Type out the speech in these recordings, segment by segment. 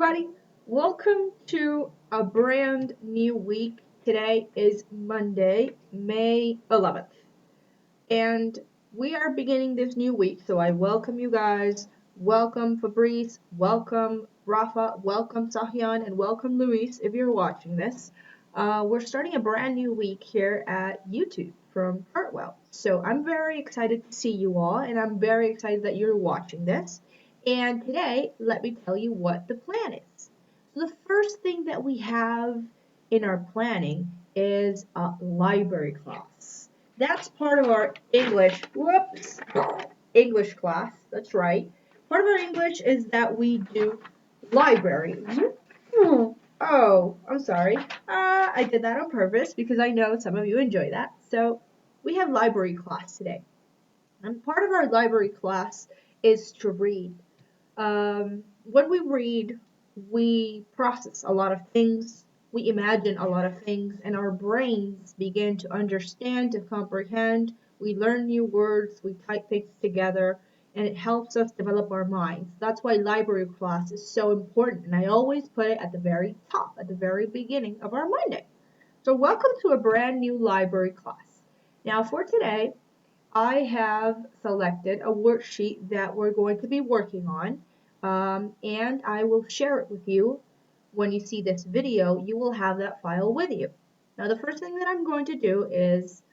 everybody. Welcome to a brand new week. Today is Monday, May 11th, and we are beginning this new week. So I welcome you guys. Welcome Fabrice, welcome Rafa, welcome Sahyan, and welcome Luis if you're watching this. We're starting a brand new week here at YouTube from Cartwell. So I'm very excited to see you all, and I'm very excited that you're watching this. And today, let me tell you what the plan is. So the first thing that we have in our planning is a library class. That's part of our English class. That's right. Part of our English is that we do library. Oh, I'm sorry. I did that on purpose because I know some of you enjoy that. So we have library class today. And part of our library class is to read. When we read, we process a lot of things, we imagine a lot of things, and our brains begin to understand, to comprehend. We learn new words, we type things together, and it helps us develop our minds. That's why library class is so important, and I always put it at the very top, at the very beginning of our Monday. So, welcome to a brand new library class. Now, for today, I have selected a worksheet that we're going to be working on, and I will share it with you. When you see this video, you will have that file with you. Now, the first thing that I'm going to do is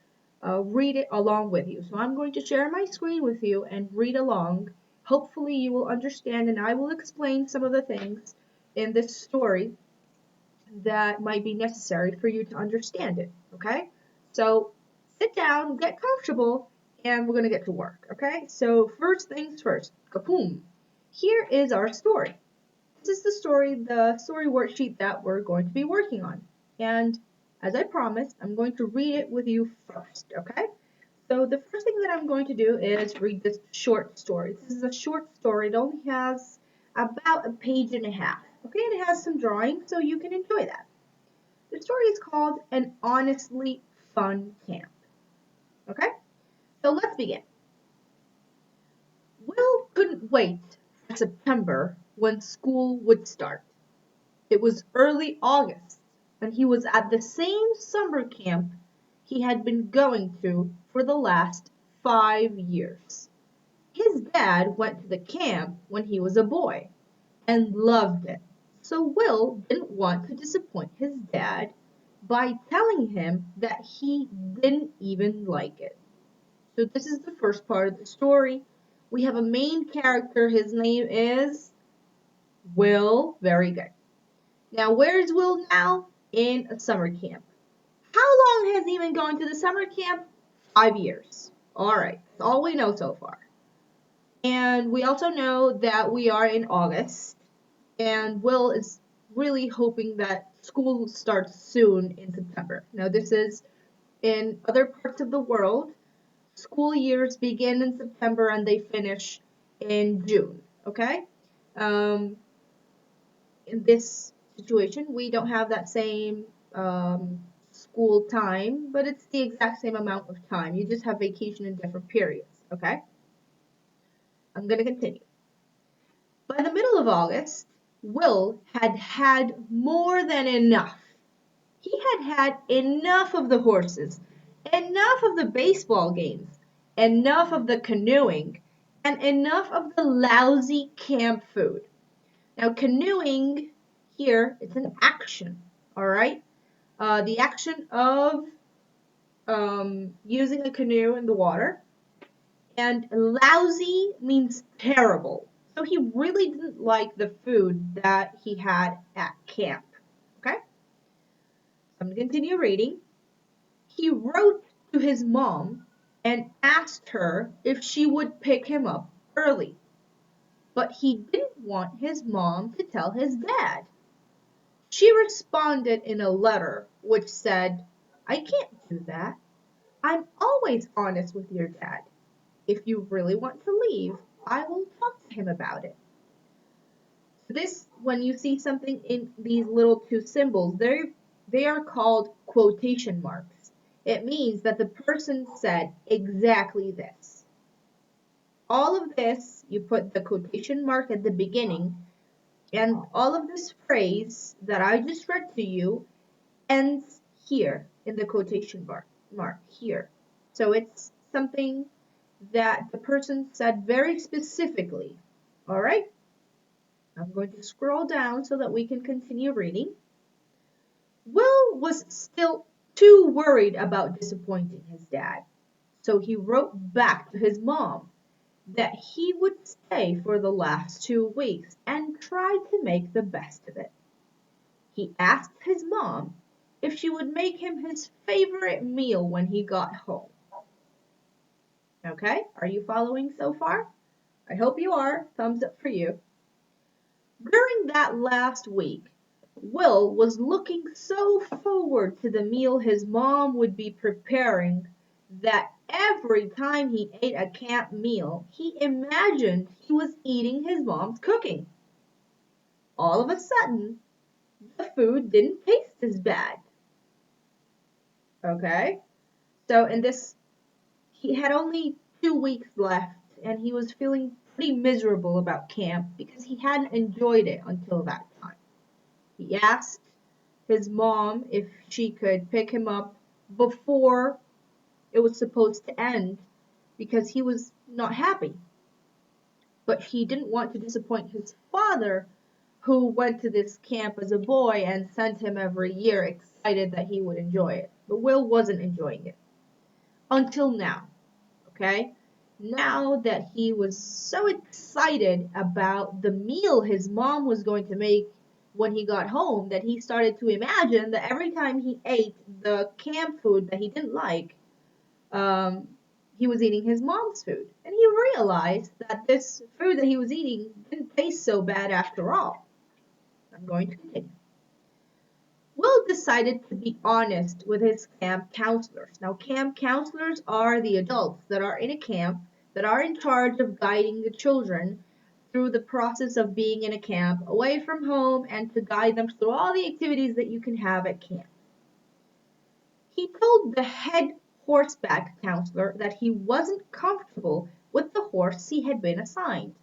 read it along with you. So I'm going to share my screen with you and read along. Hopefully you will understand, and I will explain some of the things in this story that might be necessary for you to understand it, okay? So sit down, get comfortable, and we're going to get to work, okay? So first things first, kapoom. Here is our story. This is the story worksheet that we're going to be working on. And as I promised, I'm going to read it with you first, okay? So the first thing that I'm going to do is read this short story. This is a short story. It only has about a page and a half, okay? And it has some drawings, so you can enjoy that. The story is called An Honestly Fun Camp, okay? So let's begin. Will couldn't wait for September when school would start. It was early August, and he was at the same summer camp he had been going to for the last 5 years. His dad went to the camp when he was a boy and loved it, so Will didn't want to disappoint his dad by telling him that he didn't even like it. So this is the first part of the story. We have a main character. His name is Will. Very good. Now, where's Will now? In a summer camp. How long has he been going to the summer camp? 5 years. All right, that's all we know so far. And we also know that we are in August, and Will is really hoping that school starts soon in September. Now, this is in other parts of the world. School years begin in September and they finish in June, okay? In this situation, we don't have that same school time, but it's the exact same amount of time. You just have vacation in different periods, okay? I'm going to continue. By the middle of August, Will had had more than enough. He had had enough of the horses, enough of the baseball games, enough of the canoeing, and enough of the lousy camp food. Now, canoeing here, it's an action, all right? The action of using a canoe in the water. And lousy means terrible. So he really didn't like the food that he had at camp. Okay? I'm going to continue reading. He wrote to his mom and asked her if she would pick him up early. But he didn't want his mom to tell his dad. She responded in a letter which said, I can't do that. I'm always honest with your dad. If you really want to leave, I will talk to him about it. This, when you see something in these little two symbols, they are called quotation marks. It means that the person said exactly this. All of this, you put the quotation mark at the beginning, And all of this phrase that I just read to you ends here in the quotation mark here. So it's something that the person said very specifically. All right? I'm going to scroll down so that we can continue reading. Will was still too worried about disappointing his dad, so he wrote back to his mom that he would stay for the last 2 weeks and try to make the best of it. He asked his mom if she would make him his favorite meal when he got home. Okay, are you following so far? I hope you are. Thumbs up for you. During that last week, Will was looking so forward to the meal his mom would be preparing that every time he ate a camp meal, he imagined he was eating his mom's cooking. All of a sudden, the food didn't taste as bad. Okay? So in this, he had only 2 weeks left and he was feeling pretty miserable about camp because he hadn't enjoyed it until that time. He asked his mom if she could pick him up before it was supposed to end because he was not happy. But he didn't want to disappoint his father, who went to this camp as a boy and sent him every year, excited that he would enjoy it. But Will wasn't enjoying it until now. Okay? Now that he was so excited about the meal his mom was going to make when he got home that he started to imagine that every time he ate the camp food that he didn't like, um, he was eating his mom's food. And he realized that this food that he was eating didn't taste so bad after all. I'm going to continue. Will decided to be honest with his camp counselors. Now, camp counselors are the adults that are in a camp that are in charge of guiding the children through the process of being in a camp, away from home, and to guide them through all the activities that you can have at camp. He told the head horseback counselor that he wasn't comfortable with the horse he had been assigned.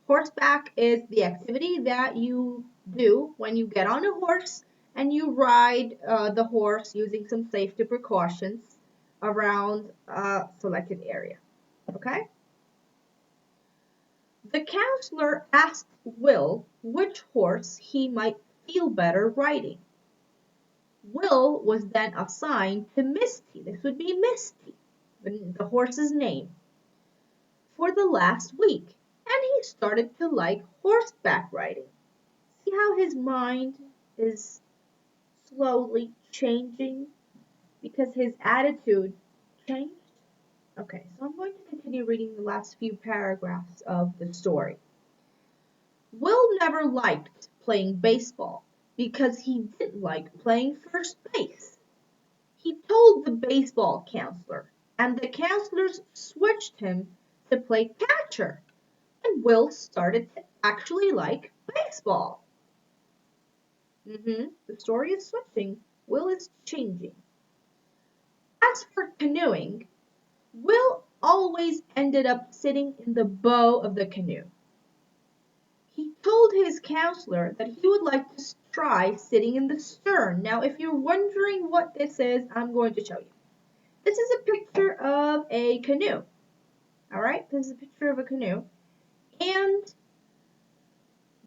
Horseback is the activity that you do when you get on a horse and you ride the horse using some safety precautions around a selected area. Okay? The counselor asked Will which horse he might feel better riding. Will was then assigned to Misty. This would be Misty, the horse's name, for the last week, and he started to like horseback riding. See how his mind is slowly changing because his attitude changed? Okay, so I'm going to continue reading the last few paragraphs of the story. Will never liked playing baseball because he didn't like playing first base. He told the baseball counselor, and the counselors switched him to play catcher, and Will started to actually like baseball. The story is switching. Will is changing. As for canoeing, Will always ended up sitting in the bow of the canoe. He told his counselor that he would like to try sitting in the stern. Now, if you're wondering what this is, I'm going to show you. This is a picture of a canoe. All right, this is a picture of a canoe. And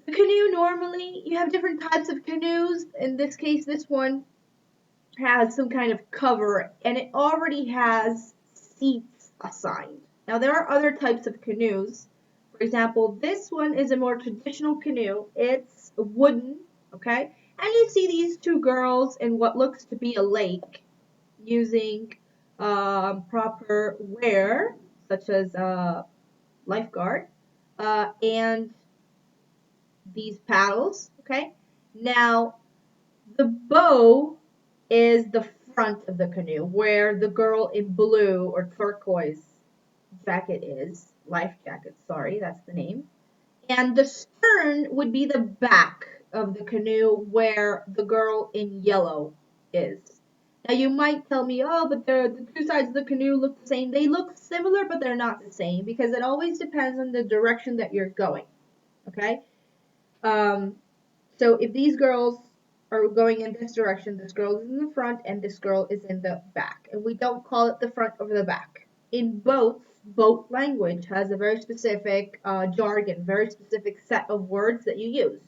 the canoe, normally, you have different types of canoes. In this case, this one has some kind of cover, and it already has seats assigned. Now, there are other types of canoes. For example, this one is a more traditional canoe. It's wooden, okay? And you see these two girls in what looks to be a lake using proper wear, such as a lifeguard, and these paddles, okay? Now, the bow is the front of the canoe, where the girl in blue or turquoise jacket is. Life jacket, sorry, that's the name. And the stern would be the back of the canoe where the girl in yellow is. Now you might tell me, oh, but the two sides of the canoe look the same. They look similar, but they're not the same because it always depends on the direction that you're going. Okay? Um, so if these girls are going in this direction, this girl is in the front and this girl is in the back. And we don't call it the front or the back. In boats, boat language has a very specific jargon, very specific set of words that you use.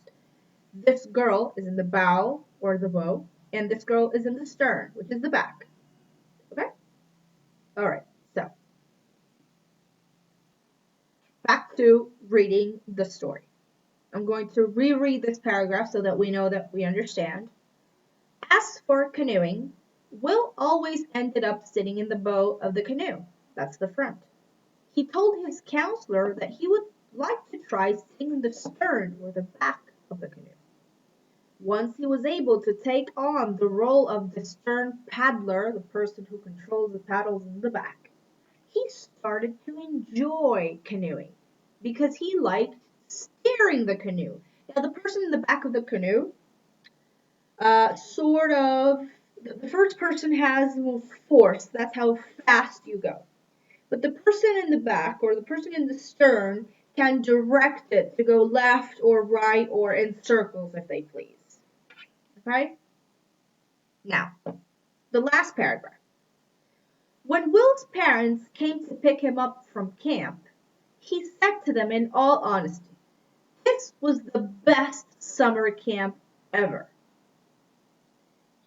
This girl is in the bow or the bow, and this girl is in the stern, which is the back. Okay? All right. So back to reading the story. I'm going to reread this paragraph so that we know that we understand. As for canoeing, Will always ended up sitting in the bow of the canoe. That's the front. He told his counselor that he would like to try sitting in the stern or the back of the canoe. Once he was able to take on the role of the stern paddler, the person who controls the paddles in the back, he started to enjoy canoeing because he liked steering the canoe. Now, the person in the back of the canoe, sort of, the first person has force. That's how fast you go. But the person in the back or the person in the stern can direct it to go left or right or in circles if they please. Okay? Now, the last paragraph. When Will's parents came to pick him up from camp, he said to them in all honesty, this was the best summer camp ever.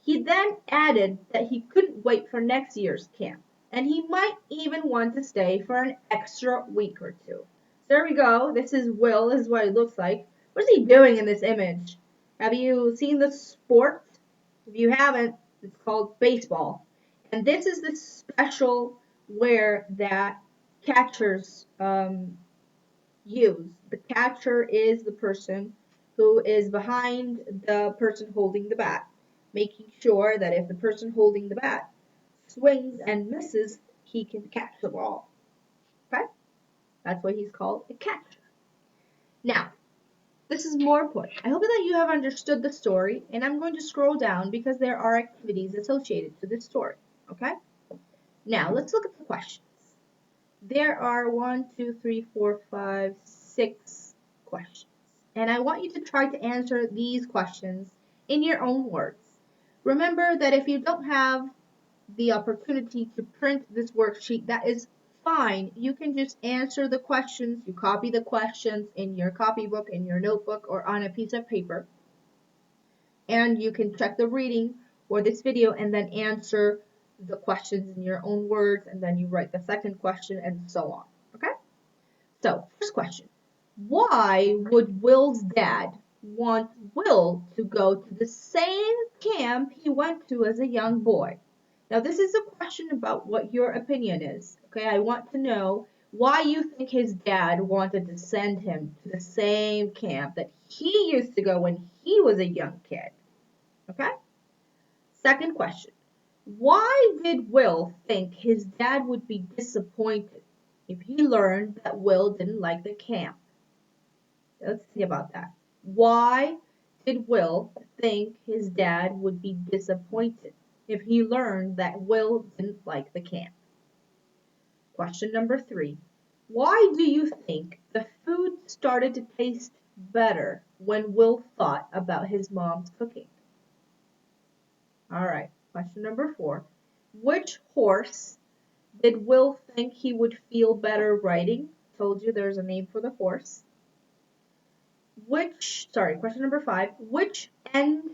He then added that he couldn't wait for next year's camp, and he might even want to stay for an extra week or two. So there we go. This is Will. This is what he looks like. What is he doing in this image? Have you seen the sport? If you haven't, it's called baseball. And this is the special wear that catchers use. The catcher is the person who is behind the person holding the bat, making sure that if the person holding the bat swings and misses, he can catch the ball. Okay? That's why he's called a catcher. Now, this is more important. I hope that you have understood the story, and I'm going to scroll down because there are activities associated to this story. Okay? Now, let's look at the questions. There are 1, 2, 3, 4, 5, 6 questions. And I want you to try to answer these questions in your own words. Remember that if you don't have the opportunity to print this worksheet, that is fine. You can just answer the questions. You copy the questions in your copybook, in your notebook, or on a piece of paper. And you can check the reading for this video and then answer the questions in your own words, and then you write the second question and so on. Okay? So, first question. Why would Will's dad want Will to go to the same camp he went to as a young boy? Now, this is a question about what your opinion is. Okay, I want to know why you think his dad wanted to send him to the same camp that he used to go when he was a young kid. Okay? Second question. Why did Will think his dad would be disappointed if he learned that Will didn't like the camp? Let's see about that. Why did Will think his dad would be disappointed if he learned that Will didn't like the camp? Question number 3. Why do you think the food started to taste better when Will thought about his mom's cooking? All right, question number 4. Which horse did Will think he would feel better riding? Told you there's a name for the horse. Question number 5. Which end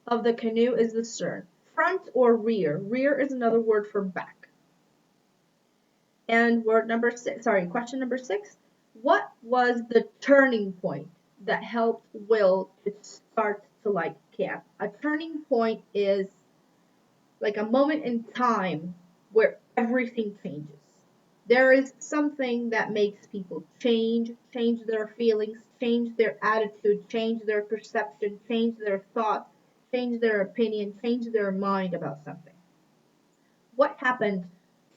of the canoe is the stern? Front or rear? Rear is another word for back. And question number 6. What was the turning point that helped Will to start to like camp? A turning point is like a moment in time where everything changes. There is something that makes people change their feelings, change their attitude, change their perception, change their thoughts, change their opinion, change their mind about something. What happened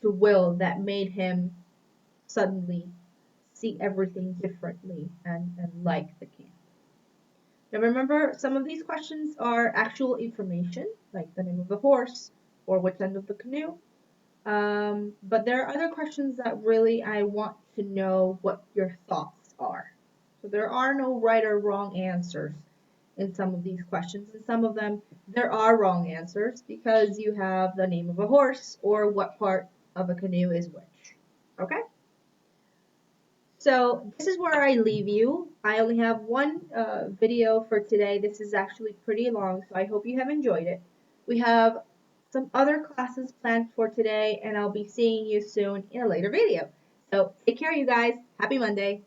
to Will that made him suddenly see everything differently and like the camp? Now remember, some of these questions are actual information, like the name of the horse or which end of the canoe. But there are other questions that really I want to know what your thoughts are. So there are no right or wrong answers in some of these questions. In some of them, there are wrong answers because you have the name of a horse or what part of a canoe is which. Okay? So this is where I leave you. I only have one video for today. This is actually pretty long, so I hope you have enjoyed it. We have some other classes planned for today, and I'll be seeing you soon in a later video. So take care, you guys. Happy Monday.